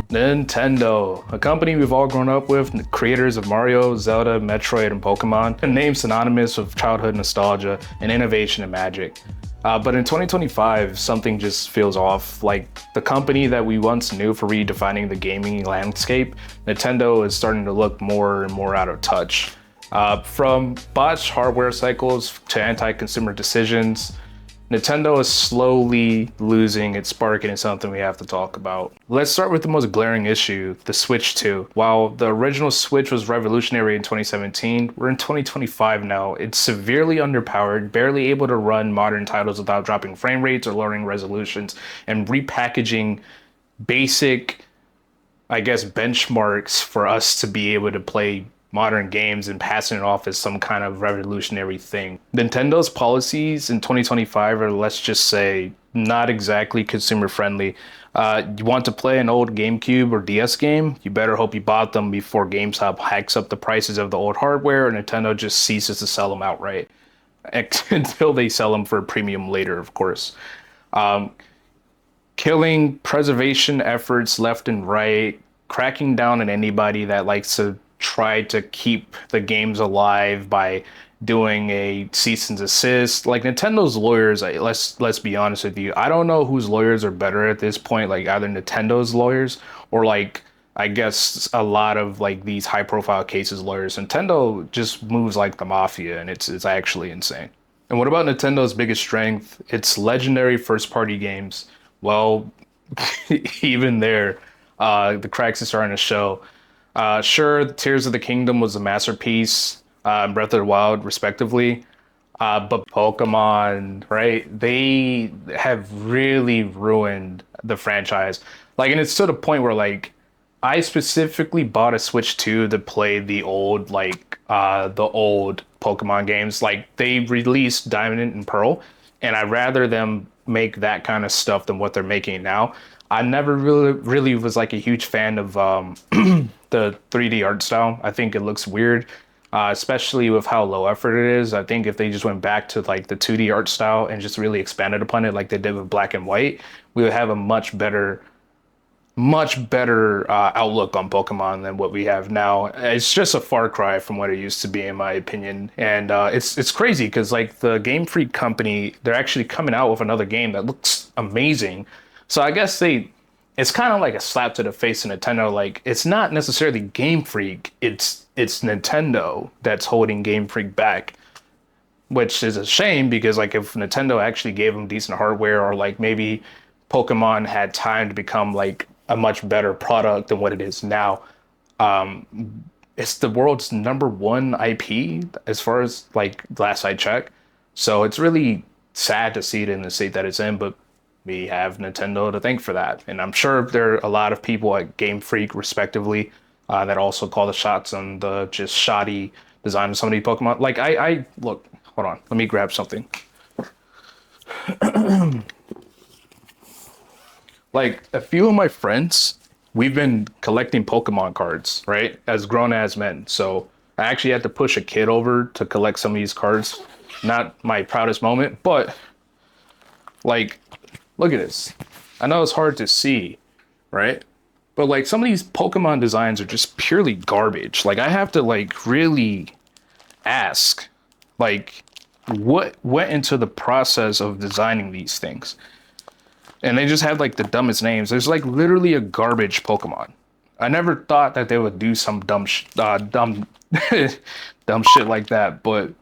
Nintendo, a company we've all grown up with, the creators of Mario, Zelda, Metroid, and Pokemon, a name synonymous with childhood nostalgia and innovation and magic. But in 2025, something just feels off. Like the company that we once knew for redefining the gaming landscape, Nintendo is starting to look more and more out of touch. From botched hardware cycles to anti-consumer decisions, Nintendo is slowly losing its spark, and it's something we have to talk about. Let's start with the most glaring issue, the Switch 2. While the original Switch was revolutionary in 2017, we're in 2025 now. It's severely underpowered, barely able to run modern titles without dropping frame rates or lowering resolutions, and repackaging basic, I guess, benchmarks for us to be able to play modern games and passing it off as some kind of revolutionary thing. Nintendo's policies in 2025 are, let's just say, not exactly consumer friendly. You want to play an old GameCube or DS game, you better hope you bought them before GameStop hikes up the prices of the old hardware, or Nintendo just ceases to sell them outright until they sell them for a premium later, of course. Killing preservation efforts left and right, cracking down on anybody that likes to try to keep the games alive by doing a cease and desist. Like Nintendo's lawyers, let's be honest with you, I don't know whose lawyers are better at this point, like either Nintendo's lawyers or like I guess a lot of like these high profile cases lawyers. Nintendo just moves like the mafia, and it's actually insane. And what about Nintendo's biggest strength? Its legendary first party games. Well, even there, the cracks are starting to show. Sure, Tears of the Kingdom was a masterpiece, Breath of the Wild, respectively. But Pokemon, right? They have really ruined the franchise. Like, and it's to the point where, like, I specifically bought a Switch 2 to play the old Pokemon games. Like, they released Diamond and Pearl, and I'd rather them make that kind of stuff than what they're making now. I never really was like a huge fan of the 3D art style. I think it looks weird, especially with how low effort it is. I think if they just went back to like the 2D art style and just really expanded upon it like they did with Black and White, we would have a much better outlook on Pokemon than what we have now. It's just a far cry from what it used to be, in my opinion. And it's crazy because like the Game Freak company, they're actually coming out with another game that looks amazing. So I guess it's kind of like a slap to the face of Nintendo. Like, it's not necessarily Game Freak, it's Nintendo that's holding Game Freak back, which is a shame because like if Nintendo actually gave them decent hardware, or like maybe Pokemon had time to become like a much better product than what it is now. It's the world's #1 IP as far as like last I checked. So it's really sad to see it in the state that it's in, but we have Nintendo to thank for that. And I'm sure there are a lot of people at Game Freak, respectively, that also call the shots on the just shoddy design of some of these Pokemon. Like, I look, hold on, let me grab something. Like, a few of my friends, we've been collecting Pokemon cards, right? As grown-ass men. So I actually had to push a kid over to collect some of these cards. Not my proudest moment, but like, look at this. I know it's hard to see, right? But like some of these Pokemon designs are just purely garbage. Like I have to like really ask, like, what went into the process of designing these things? And they just had like the dumbest names. There's like literally a garbage Pokemon. I never thought that they would do some dumb dumb shit like that, but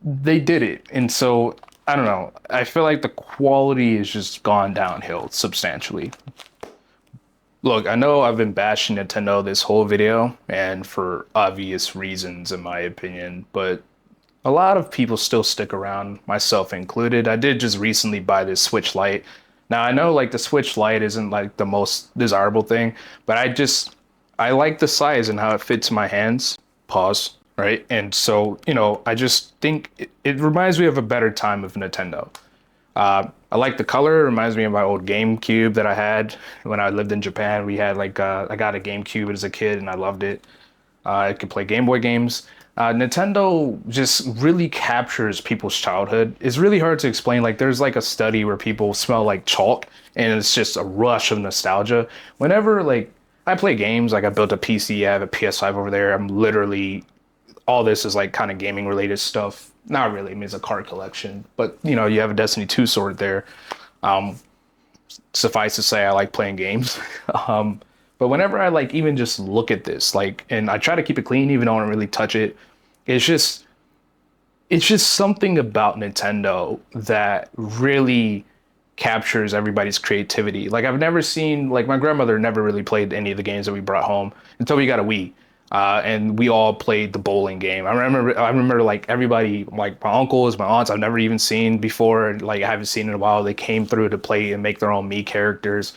they did it. And so I don't know. I feel like the quality has just gone downhill substantially. Look, I know I've been bashing Nintendo this whole video, and for obvious reasons, in my opinion, but a lot of people still stick around, myself included. I did just recently buy this Switch Lite. Now, I know like the Switch Lite isn't like the most desirable thing, but I like the size and how it fits in my hands. Pause. Right. And so, you know, I just think it reminds me of a better time of Nintendo. I like the color. It reminds me of my old GameCube that I had when I lived in Japan. We had like, I got a GameCube as a kid and I loved it. I could play Game Boy games. Nintendo just really captures people's childhood. It's really hard to explain. Like, there's like a study where people smell like chalk, and it's just a rush of nostalgia. Whenever like I play games, like I built a PC, I have a PS5 over there. I'm literally all this is like kind of gaming related stuff. Not really. I mean, it's a card collection, but you know, you have a Destiny 2 sword there. Um, Suffice to say, I like playing games. um, but whenever I like even just look at this, like, and I try to keep it clean, even though I don't really touch it, it's just it's just something about Nintendo that really captures everybody's creativity. Like I've never seen like my grandmother never really played any of the games that we brought home until we got a Wii. And we all played the bowling game. I remember like everybody, like my uncles, my aunts, I've never even seen before. Like I haven't seen in a while. They came through to play and make their own Mii characters.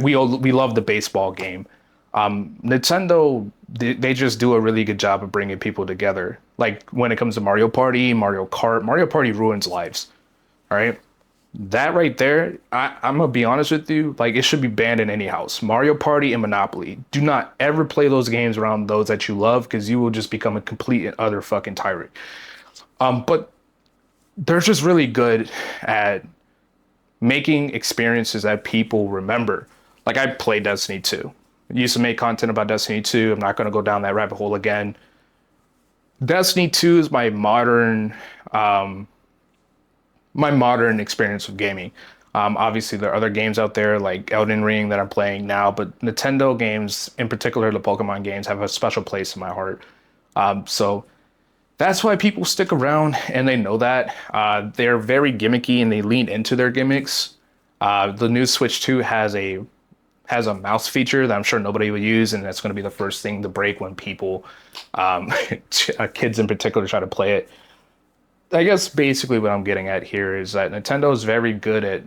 We love the baseball game. Nintendo, they just do a really good job of bringing people together. Like when it comes to Mario Party, Mario Kart, Mario Party ruins lives. All right. That right there, I'm gonna be honest with you, like it should be banned in any house. Mario Party and Monopoly. Do not ever play those games around those that you love because you will just become a complete and utter fucking tyrant. But they're just really good at making experiences that people remember. Like I played Destiny 2. Used to make content about Destiny 2. I'm not gonna go down that rabbit hole again. Destiny 2 is my modern experience with gaming. Obviously, there are other games out there like Elden Ring that I'm playing now, but Nintendo games, in particular the Pokemon games, have a special place in my heart. So that's why people stick around, and they know that. They're very gimmicky, and they lean into their gimmicks. The new Switch 2 has a mouse feature that I'm sure nobody will use, and that's going to be the first thing to break when people, kids in particular, try to play it. I guess basically what I'm getting at here is that Nintendo is very good at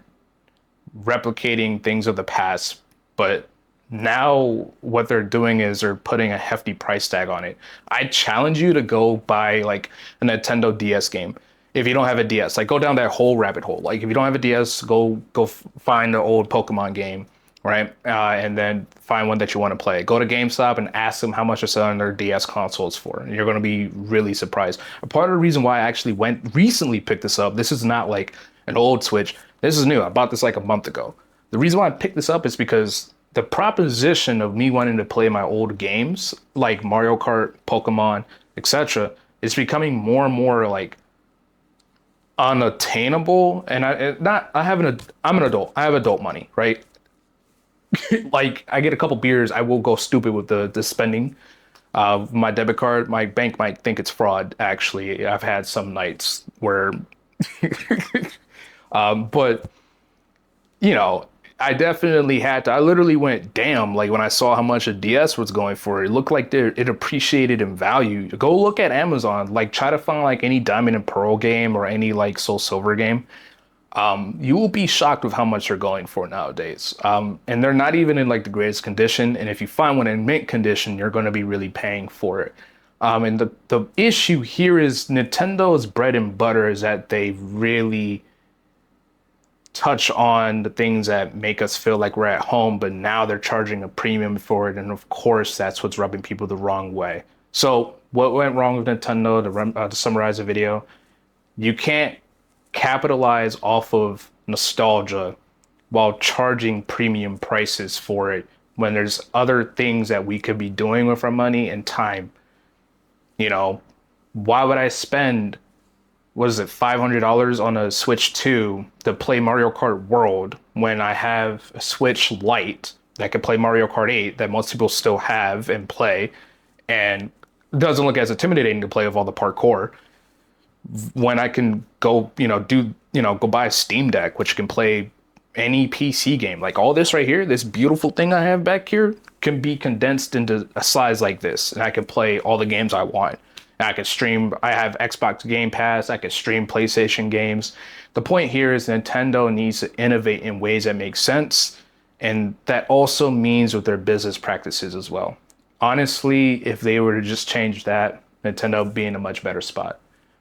replicating things of the past, but now what they're doing is they're putting a hefty price tag on it. I challenge you to go buy like a Nintendo DS game. If you don't have a DS, like go down that whole rabbit hole. Like if you don't have a DS, go find the old Pokemon game, right? And then find one that you want to play. Go to GameStop and ask them how much they're selling their DS consoles for. And you're going to be really surprised. A part of the reason why I actually recently picked this up, this is not like an old Switch. This is new. I bought this like a month ago. The reason why I picked this up is because the proposition of me wanting to play my old games like Mario Kart, Pokemon, etc. is becoming more and more like unattainable. And I'm an adult. I have adult money, right? Like I get a couple beers, I will go stupid with the spending. My debit card, my bank might think it's fraud. Actually, I've had some nights where, but you know, I definitely had to. I literally went, damn, like when I saw how much a DS was going for, it looked like it appreciated in value. Go look at Amazon, like try to find like any Diamond and Pearl game or any like Soul Silver game. You will be shocked with how much they're going for nowadays. And they're not even in like the greatest condition. And if you find one in mint condition, you're going to be really paying for it. And the issue here is Nintendo's bread and butter is that they really touch on the things that make us feel like we're at home, but now they're charging a premium for it. And of course, that's what's rubbing people the wrong way. So what went wrong with Nintendo, to summarize the video, you can't capitalize off of nostalgia while charging premium prices for it when there's other things that we could be doing with our money and time. You know, why would I spend, what is it, $500 on a Switch 2 to play Mario Kart World when I have a Switch Lite that can play Mario Kart 8 that most people still have and play and doesn't look as intimidating to play with all the parkour, when I can go, go buy a Steam Deck, which can play any PC game. Like all this right here, this beautiful thing I have back here can be condensed into a size like this. And I can play all the games I want. And I can stream, I have Xbox Game Pass, I can stream PlayStation games. The point here is Nintendo needs to innovate in ways that make sense. And that also means with their business practices as well. Honestly, if they were to just change that, Nintendo would be in a much better spot.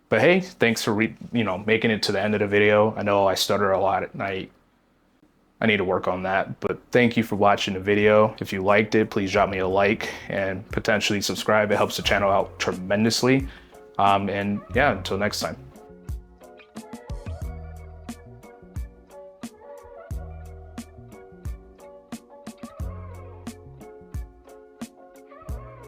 But hey, thanks for making it to the end of the video. I know I stutter a lot at night. I need to work on that. But thank you for watching the video. If you liked it, please drop me a like and potentially subscribe. It helps the channel out tremendously. And yeah, until next time.